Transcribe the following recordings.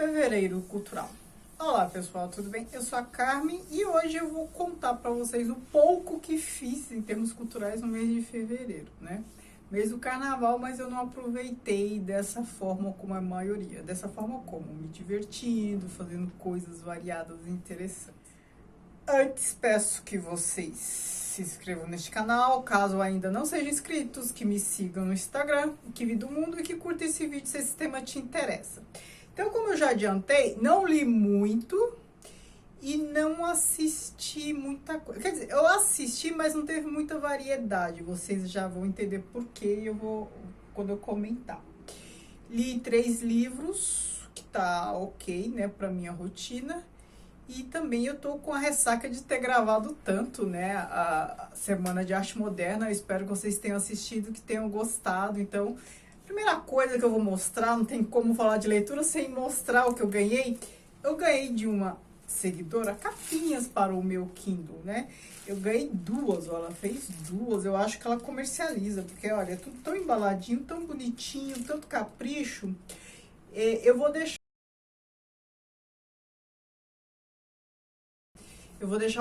Fevereiro Cultural. Olá pessoal, tudo bem? Eu sou a Carmen e hoje eu vou contar para vocês o pouco que fiz em termos culturais no mês de fevereiro, né? Mês do carnaval, mas eu não aproveitei dessa forma como a maioria. Dessa forma como? Me divertindo, fazendo coisas variadas e interessantes. Antes, peço que vocês se inscrevam neste canal, caso ainda não sejam inscritos, que me sigam no Instagram, que vi do mundo e que curtam esse vídeo se esse tema te interessa. Então, como eu já adiantei, não li muito e não assisti muita coisa. Quer dizer, eu assisti, mas não teve muita variedade. Vocês já vão entender por que quando eu comentar. Li 3 livros, que tá ok, né, pra minha rotina. E também eu tô com a ressaca de ter gravado tanto, né, a Semana de Arte Moderna. Eu espero que vocês tenham assistido, que tenham gostado. Então, primeira coisa que eu vou mostrar, não tem como falar de leitura sem mostrar o que eu ganhei. Eu ganhei de uma seguidora capinhas para o meu Kindle, né? Eu ganhei 2, ó, ela fez 2. Eu acho que ela comercializa, porque olha, é tudo tão embaladinho, tão bonitinho, tanto capricho. Eu vou deixar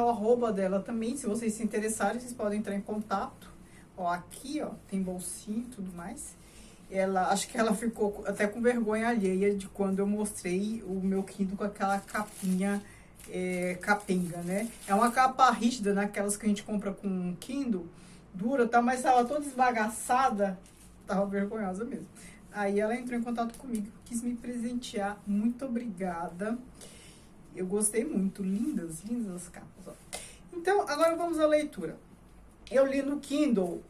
o arroba dela também, se vocês se interessarem, vocês podem entrar em contato. Ó, aqui, ó, tem bolsinho e tudo mais. Acho que ela ficou até com vergonha alheia de quando eu mostrei o meu Kindle com aquela capinha capenga, né? É uma capa rígida, naquelas que a gente compra com Kindle, dura, tá? Mas tava toda esbagaçada, tava vergonhosa mesmo. Aí ela entrou em contato comigo, quis me presentear, muito obrigada. Eu gostei muito, lindas, lindas as capas, ó. Então, agora vamos à leitura. Eu li no Kindle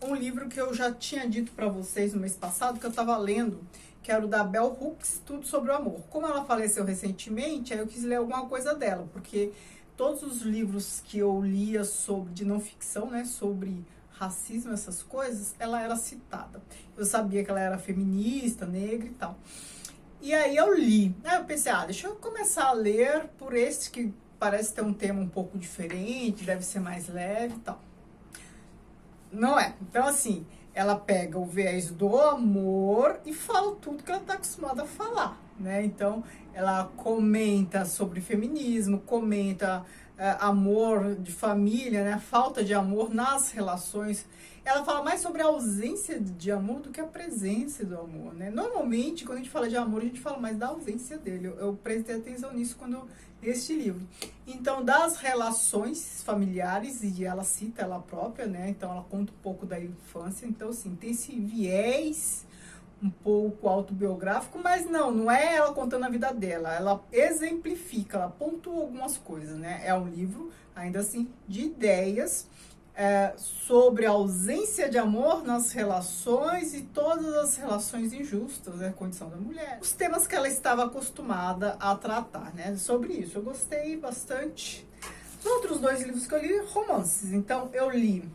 um livro que eu já tinha dito para vocês no mês passado, que eu estava lendo, que era o da Bell Hooks, Tudo sobre o Amor. Como ela faleceu recentemente, aí eu quis ler alguma coisa dela, porque todos os livros que eu lia de não ficção, né, sobre racismo, essas coisas, ela era citada. Eu sabia que ela era feminista, negra e tal. E aí eu li. Aí eu pensei, deixa eu começar a ler por esse que parece ter um tema um pouco diferente, deve ser mais leve e tal. Não é. Então, assim, ela pega o viés do amor e fala tudo que ela está acostumada a falar, né? Então, ela comenta sobre feminismo, comenta amor de família, né? Falta de amor nas relações. Ela fala mais sobre a ausência de amor do que a presença do amor, né? Normalmente, quando a gente fala de amor, a gente fala mais da ausência dele. Eu prestei atenção nisso quando eu li este livro. Então, das relações familiares, e ela cita ela própria, né? Então, ela conta um pouco da infância. Então, assim, tem esse viés um pouco autobiográfico, mas não é ela contando a vida dela. Ela exemplifica, ela pontua algumas coisas, né? É um livro, ainda assim, de ideias sobre a ausência de amor nas relações e todas as relações injustas, né, a condição da mulher. Os temas que ela estava acostumada a tratar, né, sobre isso. Eu gostei bastante. Os outros 2 livros que eu li, romances. Então, eu li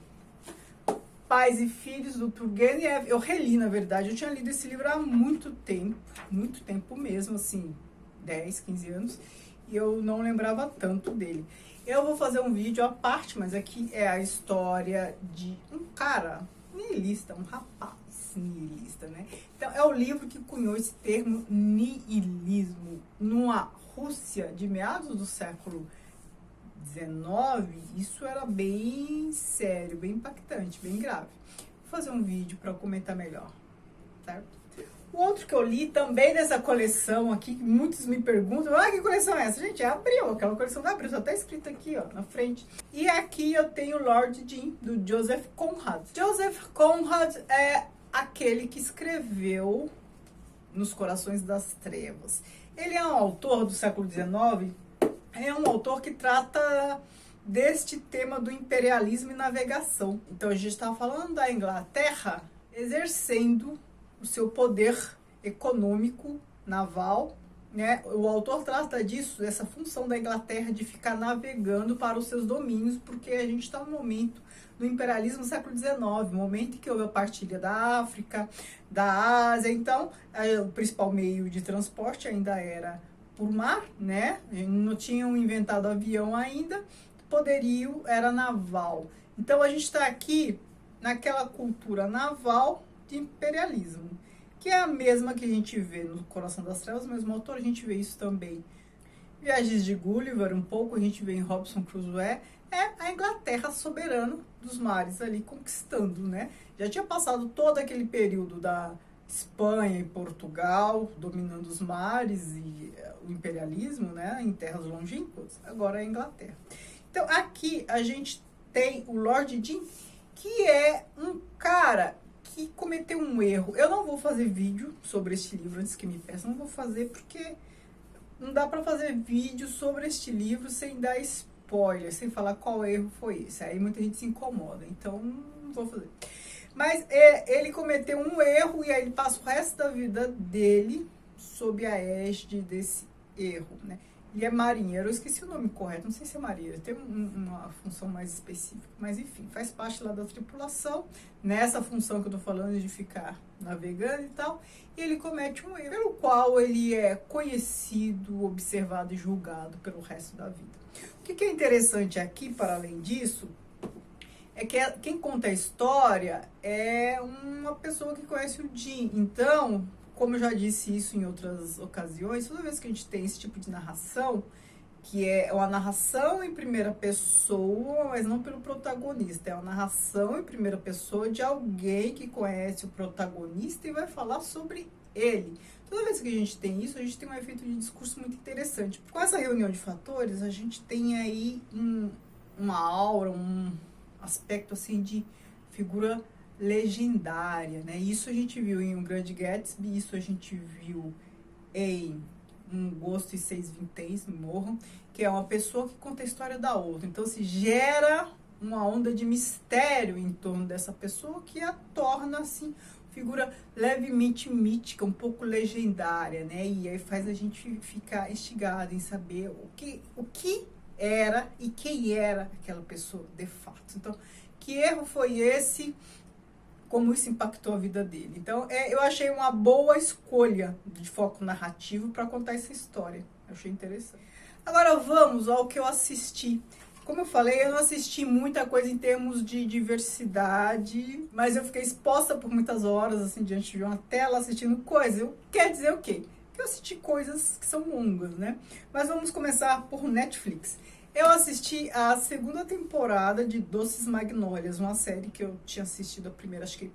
Pais e Filhos, do Turgenev. Eu reli, na verdade. Eu tinha lido esse livro há muito tempo mesmo, assim, 10, 15 anos, e eu não lembrava tanto dele. Eu vou fazer um vídeo à parte, mas aqui é a história de um cara nihilista, um rapaz nihilista, né? Então, é o livro que cunhou esse termo nihilismo. Numa Rússia de meados do século XIX, isso era bem sério, bem impactante, bem grave. Vou fazer um vídeo para comentar melhor, certo? O outro que eu li também dessa coleção aqui, que muitos me perguntam, que coleção é essa? Gente, é Abril, aquela coleção da Abril, só tá escrito aqui, ó, na frente. E aqui eu tenho Lord Jim, do Joseph Conrad. Joseph Conrad é aquele que escreveu Nos Corações das Trevas. Ele é um autor do século XIX, é um autor que trata deste tema do imperialismo e navegação. Então a gente estava falando da Inglaterra exercendo o seu poder econômico, naval, né? O autor trata disso, dessa função da Inglaterra de ficar navegando para os seus domínios, porque a gente está no momento do imperialismo do século XIX, momento em que houve a partilha da África, da Ásia. Então, o principal meio de transporte ainda era por mar, né? Não tinham inventado avião ainda, poderio era naval. Então, a gente está aqui naquela cultura naval de imperialismo, que que é a mesma que a gente vê no Coração das Trevas, o mesmo autor, a gente vê isso também. Viagens de Gulliver, um pouco, a gente vê em Robinson Crusoe, é a Inglaterra soberana dos mares ali conquistando, né? Já tinha passado todo aquele período da Espanha e Portugal dominando os mares e o imperialismo, né, em terras longínquas, agora é a Inglaterra. Então aqui a gente tem o Lord Jim, que é um cara que cometeu um erro. Eu não vou fazer vídeo sobre este livro antes que me peçam, não vou fazer porque não dá para fazer vídeo sobre este livro sem dar spoiler, sem falar qual erro foi esse. Aí muita gente se incomoda, então não vou fazer. Mas ele cometeu um erro e aí ele passa o resto da vida dele sob a égide desse erro, né? Ele é marinheiro, eu esqueci o nome correto, não sei se é marinheiro, tem uma função mais específica, mas enfim, faz parte lá da tripulação, nessa função que eu tô falando de ficar navegando e tal, e ele comete um erro, pelo qual ele é conhecido, observado e julgado pelo resto da vida. O que é interessante aqui, para além disso, é que quem conta a história é uma pessoa que conhece o Jim. Então, como eu já disse isso em outras ocasiões, toda vez que a gente tem esse tipo de narração, que é uma narração em primeira pessoa, mas não pelo protagonista, é uma narração em primeira pessoa de alguém que conhece o protagonista e vai falar sobre ele. Toda vez que a gente tem isso, a gente tem um efeito de discurso muito interessante. Com essa reunião de fatores, a gente tem aí uma aura, um aspecto assim de figura legendária, né? Isso a gente viu em Um Grande Gatsby, isso a gente viu em Um Gosto e Seis Vinténs, Morram, que é uma pessoa que conta a história da outra. Então se gera uma onda de mistério em torno dessa pessoa que a torna assim figura levemente mítica, um pouco legendária, né? E aí faz a gente ficar instigado em saber o que era e quem era aquela pessoa de fato. Então, que erro foi esse? Como isso impactou a vida dele? Então, eu achei uma boa escolha de foco narrativo para contar essa história. Eu achei interessante. Agora vamos ao que eu assisti. Como eu falei, eu não assisti muita coisa em termos de diversidade, mas eu fiquei exposta por muitas horas, assim, diante de uma tela, assistindo coisas. Quer dizer o quê? Que eu assisti coisas que são longas, né? Mas vamos começar por Netflix. Eu assisti a segunda temporada de Doces Magnólias, uma série que eu tinha assistido a primeira, acho que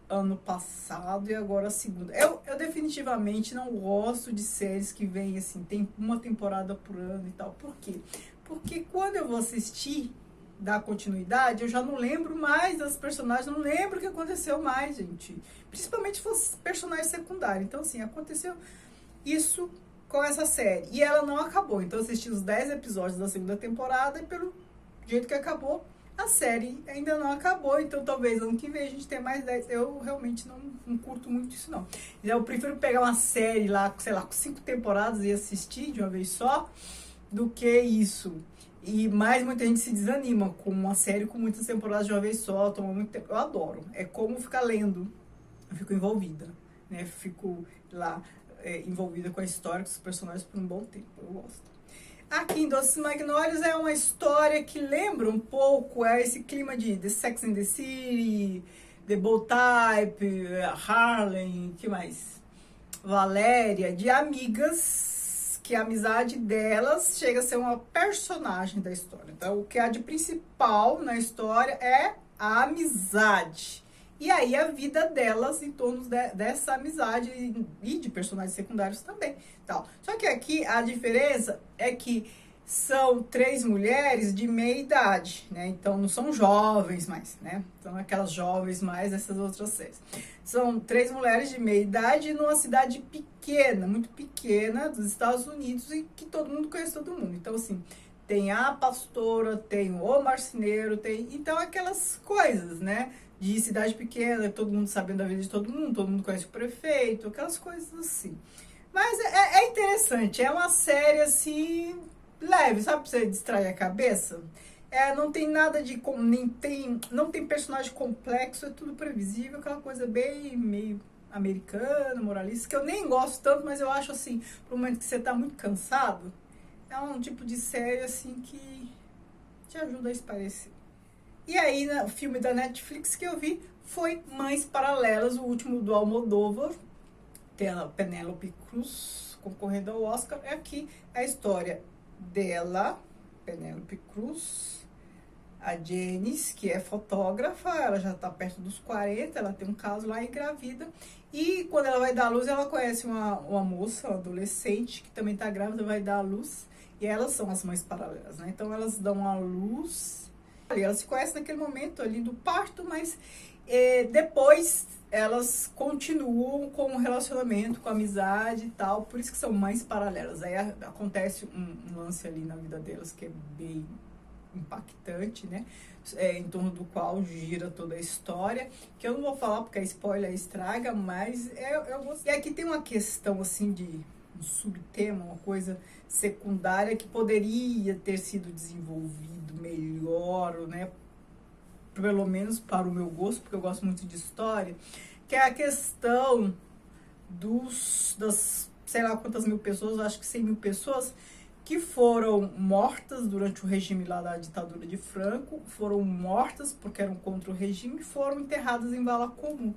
ano passado, e agora a segunda. Eu definitivamente não gosto de séries que vêm assim, tem uma temporada por ano e tal. Por quê? Porque quando eu vou assistir, dar continuidade, eu já não lembro mais das personagens, não lembro o que aconteceu mais, gente. Principalmente se fosse personagem secundário. Então, assim, aconteceu isso com essa série. E ela não acabou. Então eu assisti os 10 episódios da segunda temporada e pelo jeito que acabou, a série ainda não acabou. Então talvez ano que vem a gente tenha mais 10. Eu realmente não curto muito isso, não. Eu prefiro pegar uma série lá, sei lá, com 5 temporadas e assistir de uma vez só, do que isso. E mais muita gente se desanima com uma série com muitas temporadas de uma vez só, toma muito tempo. Eu adoro. É como ficar lendo. Eu fico envolvida, né? Fico lá envolvida com a história, com os personagens por um bom tempo. Eu gosto. Aqui em Doces Magnólias é uma história que lembra um pouco esse clima de The Sex and the City, The Bold Type, Harlem, que mais? Valéria, de amigas, que a amizade delas chega a ser uma personagem da história. Então, o que há de principal na história é a amizade. E aí a vida delas em torno dessa amizade e de personagens secundários também. Tal. Só que aqui a diferença é que são 3 mulheres de meia idade, né? Então não são jovens mais, né? São aquelas jovens mais dessas outras séries. São 3 mulheres de meia idade numa cidade pequena, muito pequena, dos Estados Unidos e que todo mundo conhece todo mundo. Então assim, tem a pastora, tem o marceneiro, tem... Então aquelas coisas, né? De cidade pequena, todo mundo sabendo da vida de todo mundo conhece o prefeito, aquelas coisas assim. Mas é interessante, é uma série assim, leve, sabe, pra você distrair a cabeça? Não tem nada de... não tem personagem complexo, é tudo previsível, aquela coisa bem meio americana, moralista, que eu nem gosto tanto, mas eu acho assim, pro momento que você tá muito cansado, é um tipo de série assim que te ajuda a espairecer. E aí, o filme da Netflix que eu vi foi Mães Paralelas, o último do Almodóvar, tem a Penélope Cruz concorrendo ao Oscar. Aqui a história dela, Penélope Cruz, a Janice, que é fotógrafa, ela já está perto dos 40, ela tem um caso lá, engravida. E quando ela vai dar à luz, ela conhece uma moça, uma adolescente, que também está grávida, vai dar à luz. E elas são as mães paralelas, né? Então elas dão à luz. Elas se conhecem naquele momento ali do parto, mas depois elas continuam com um relacionamento, com amizade e tal. Por isso que são mães paralelas. Aí acontece um lance ali na vida delas que é bem impactante, né? Em torno do qual gira toda a história, que eu não vou falar porque a spoiler estraga, mas eu gostei. E aqui tem uma questão assim de um subtema, uma coisa secundária que poderia ter sido desenvolvido melhor, né? Pelo menos para o meu gosto, porque eu gosto muito de história, que é a questão das sei lá quantas mil pessoas, acho que 100 mil pessoas, que foram mortas durante o regime lá da ditadura de Franco, foram mortas porque eram contra o regime e foram enterradas em vala comum.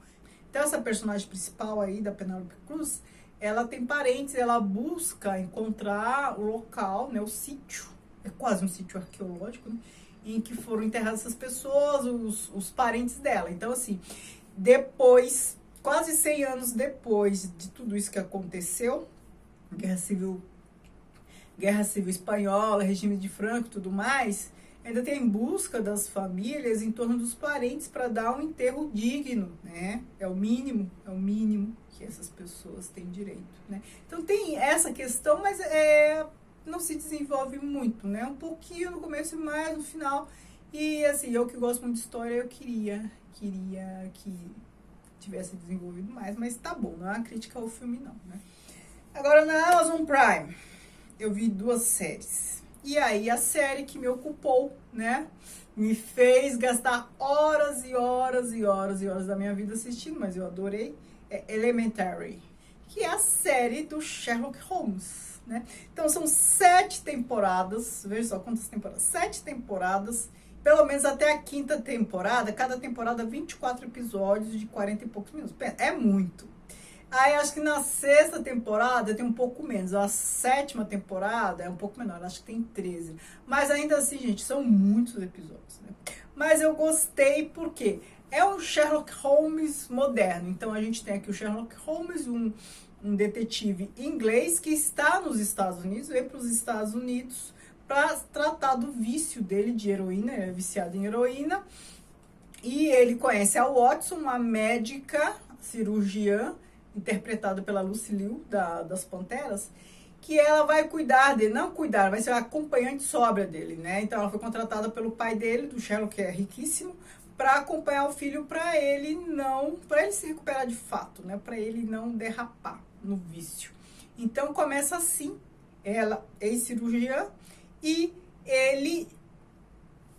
Então essa personagem principal aí, da Penélope Cruz, ela tem parentes, ela busca encontrar o local, né, o sítio, é quase um sítio arqueológico, né, em que foram enterradas essas pessoas, os parentes dela. Então assim, depois, quase 100 anos depois de tudo isso que aconteceu, Guerra Civil Espanhola, regime de Franco e tudo mais, ainda tem busca das famílias em torno dos parentes para dar um enterro digno, né? É o mínimo que essas pessoas têm direito, né? Então tem essa questão, mas não se desenvolve muito, né? Um pouquinho no começo e mais no final. E assim, eu que gosto muito de história, eu queria que tivesse desenvolvido mais, mas tá bom, não é uma crítica ao filme não, né? Agora na Amazon Prime, eu vi 2 séries. E aí a série que me ocupou, né? Me fez gastar horas e horas e horas e horas da minha vida assistindo, mas eu adorei. É Elementary, que é a série do Sherlock Holmes, né? Então são 7 temporadas, veja só quantas temporadas, 7 temporadas, pelo menos até a 5ª temporada, cada temporada 24 episódios de 40 e poucos minutos. É muito. Aí acho que na 6ª temporada tem um pouco menos. A 7ª temporada é um pouco menor, acho que tem 13. Mas ainda assim, gente, são muitos episódios, né? Mas eu gostei porque é um Sherlock Holmes moderno. Então a gente tem aqui o Sherlock Holmes, um detetive inglês que está nos Estados Unidos, vem para os Estados Unidos para tratar do vício dele de heroína, ele é viciado em heroína. E ele conhece a Watson, uma médica cirurgiã, interpretada pela Lucy Liu, das Panteras, que ela vai cuidar dele, não cuidar, vai ser a acompanhante sóbria dele, né? Então ela foi contratada pelo pai dele, do Sherlock, que é riquíssimo, para acompanhar o filho, para ele se recuperar de fato, né? Para ele não derrapar no vício. Então começa assim, ela ex-cirurgiã e ele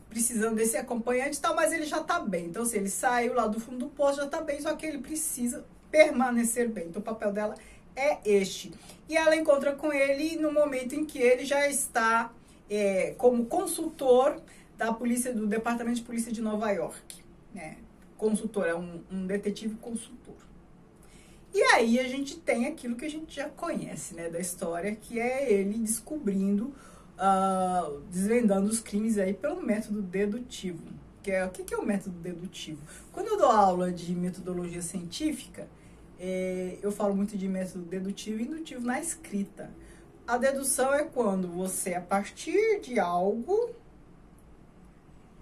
precisando desse acompanhante e tal, mas ele já tá bem. Então, se ele saiu lá do fundo do poço, já tá bem, só que ele precisa permanecer bem. Então, o papel dela é este. E ela encontra com ele no momento em que ele já está como consultor da polícia, do Departamento de Polícia de Nova York. Né? Consultor, é um detetive consultor. E aí a gente tem aquilo que a gente já conhece, né, da história, que é ele descobrindo, desvendando os crimes aí pelo método dedutivo. O que é o método dedutivo? Quando eu dou aula de metodologia científica, eu falo muito de método dedutivo e indutivo na escrita. A dedução é quando você, a partir de algo,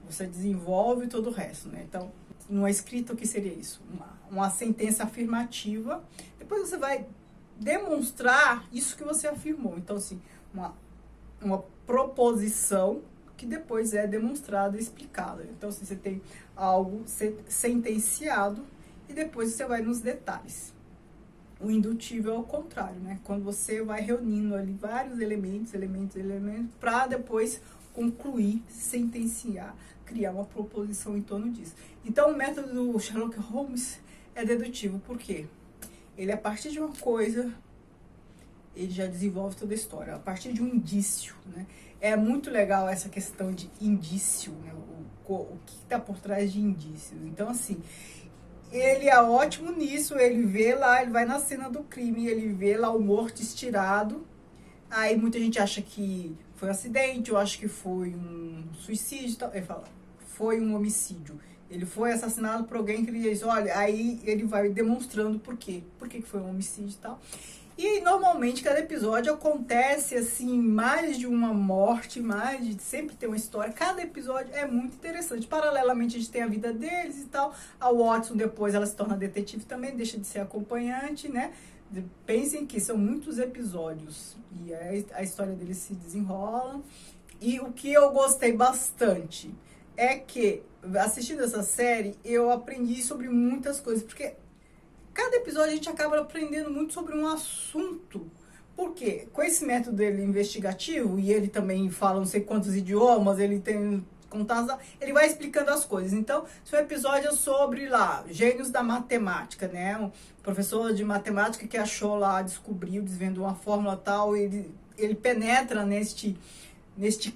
você desenvolve todo o resto, né? Então, numa escrita, o que seria isso? Uma sentença afirmativa. Depois você vai demonstrar isso que você afirmou. Então, assim, uma proposição que depois é demonstrada e explicada. Então, assim, você tem algo sentenciado e depois você vai nos detalhes. O indutivo é o contrário, né? Quando você vai reunindo ali vários elementos, para depois concluir, sentenciar, criar uma proposição em torno disso. Então, o método do Sherlock Holmes é dedutivo. Por quê? Ele, a partir de uma coisa, ele já desenvolve toda a história. A partir de um indício, né? É muito legal essa questão de indício, né? O que está por trás de indícios. Então, assim, ele é ótimo nisso, ele vê lá, ele vai na cena do crime, ele vê lá o morto estirado. Aí muita gente acha que foi um acidente, eu acho que foi um suicídio, tal. Ele fala, foi um homicídio. Ele foi assassinado por alguém que ele diz, olha, aí ele vai demonstrando por quê. Por que foi um homicídio e tal. E normalmente cada episódio acontece assim, mais de uma morte, sempre tem uma história. Cada episódio é muito interessante. Paralelamente a gente tem a vida deles e tal. A Watson depois ela se torna detetive também, deixa de ser acompanhante, né? Pensem que são muitos episódios e a história deles se desenrola. E o que eu gostei bastante é que, assistindo essa série, eu aprendi sobre muitas coisas, porque cada episódio a gente acaba aprendendo muito sobre um assunto. Por quê? Com esse método dele investigativo, e ele também fala não sei quantos idiomas, ele tem contatos, ele vai explicando as coisas. Então, se o episódio é sobre lá, gênios da matemática, né? Um professor de matemática que achou lá, descobriu, desvendou uma fórmula tal, ele penetra neste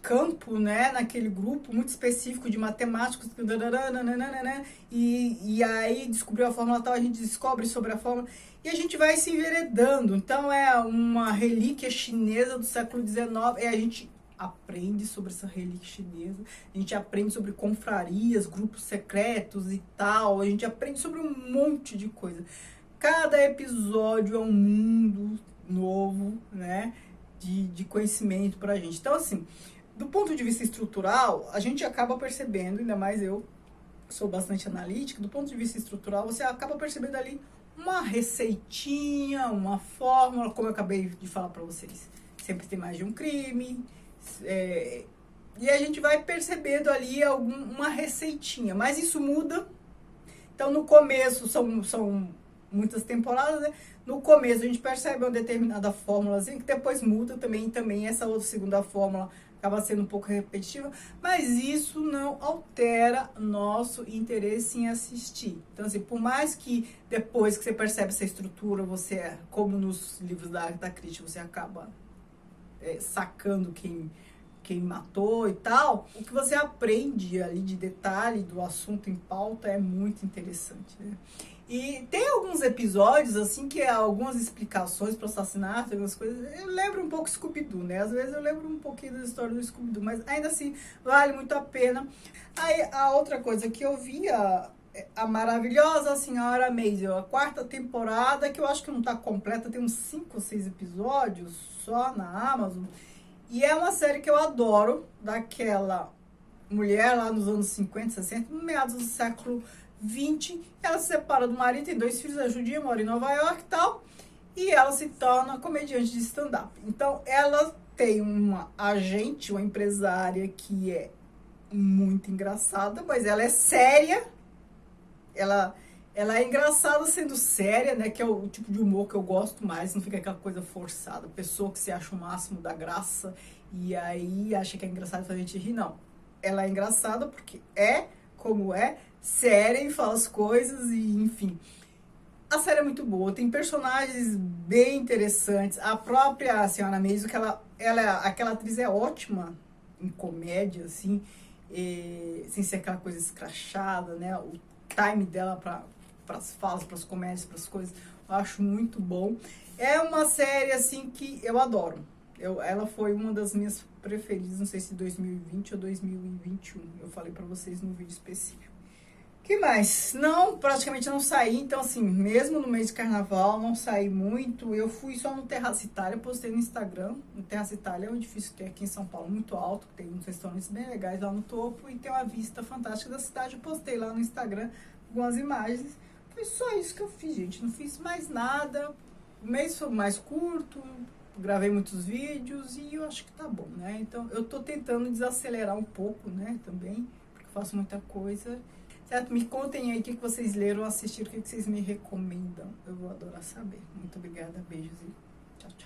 campo, né, naquele grupo muito específico de matemáticos, e aí descobriu a fórmula tal, a gente descobre sobre a fórmula, e a gente vai se enveredando. Então é uma relíquia chinesa do século XIX, e a gente aprende sobre essa relíquia chinesa, a gente aprende sobre confrarias, grupos secretos e tal, a gente aprende sobre um monte de coisa. Cada episódio é um mundo novo, né? De conhecimento pra gente. Então, assim, do ponto de vista estrutural, a gente acaba percebendo, ainda mais eu sou bastante analítica, do ponto de vista estrutural, você acaba percebendo ali uma receitinha, uma fórmula, como eu acabei de falar pra vocês. Sempre tem mais de um crime, e a gente vai percebendo ali uma receitinha, mas isso muda. Então, no começo, são muitas temporadas, né? No começo a gente percebe uma determinada fórmula que depois muda também essa outra segunda fórmula acaba sendo um pouco repetitiva, mas isso não altera nosso interesse em assistir. Então, assim, por mais que depois que você percebe essa estrutura, você, como nos livros da Agatha Christie, você acaba sacando quem matou e tal, o que você aprende ali de detalhe do assunto em pauta é muito interessante, né? E tem alguns episódios, assim, que algumas explicações para o assassinato, algumas coisas, eu lembro um pouco Scooby-Doo, né? Às vezes eu lembro um pouquinho da história do Scooby-Doo, mas ainda assim, vale muito a pena. Aí, a outra coisa que eu vi, a maravilhosa Senhora Maisel, a 4ª temporada, que eu acho que não está completa, tem uns 5 ou 6 episódios só na Amazon, e é uma série que eu adoro, daquela mulher lá nos anos 50, 60, no meados do século 20, ela se separa do marido, tem 2 filhos, é judia, mora em Nova York e tal, e ela se torna comediante de stand-up. Então, ela tem uma agente, uma empresária que é muito engraçada, mas ela é séria, ela é engraçada sendo séria, né, que é o tipo de humor que eu gosto mais, não fica aquela coisa forçada, pessoa que se acha o máximo da graça, e aí acha que é engraçado fazer a gente rir, não. Ela é engraçada porque como séria e fala as coisas e enfim. A série é muito boa, tem personagens bem interessantes. A própria Senhora Maisel, que aquela atriz é ótima em comédia, assim, sem ser aquela coisa escrachada, né? O time dela para as falas, para as comédias, para as coisas, eu acho muito bom. É uma série, assim, que eu adoro. Ela foi uma das minhas preferidas, não sei se 2020 ou 2021. Eu falei pra vocês no vídeo específico. Que mais? Praticamente não saí. Então, assim, mesmo no mês de carnaval, não saí muito. Eu fui só no Terraça Itália, postei no Instagram. No Terraça Itália é um edifício que tem aqui em São Paulo, muito alto. Tem uns restaurantes bem legais lá no topo e tem uma vista fantástica da cidade. Eu postei lá no Instagram algumas imagens. Foi só isso que eu fiz, gente. Não fiz mais nada. O mês foi mais curto. Gravei muitos vídeos e eu acho que tá bom, né? Então, eu tô tentando desacelerar um pouco, né, também, porque eu faço muita coisa. Certo? Me contem aí o que vocês leram, assistiram, o que vocês me recomendam. Eu vou adorar saber. Muito obrigada, beijos e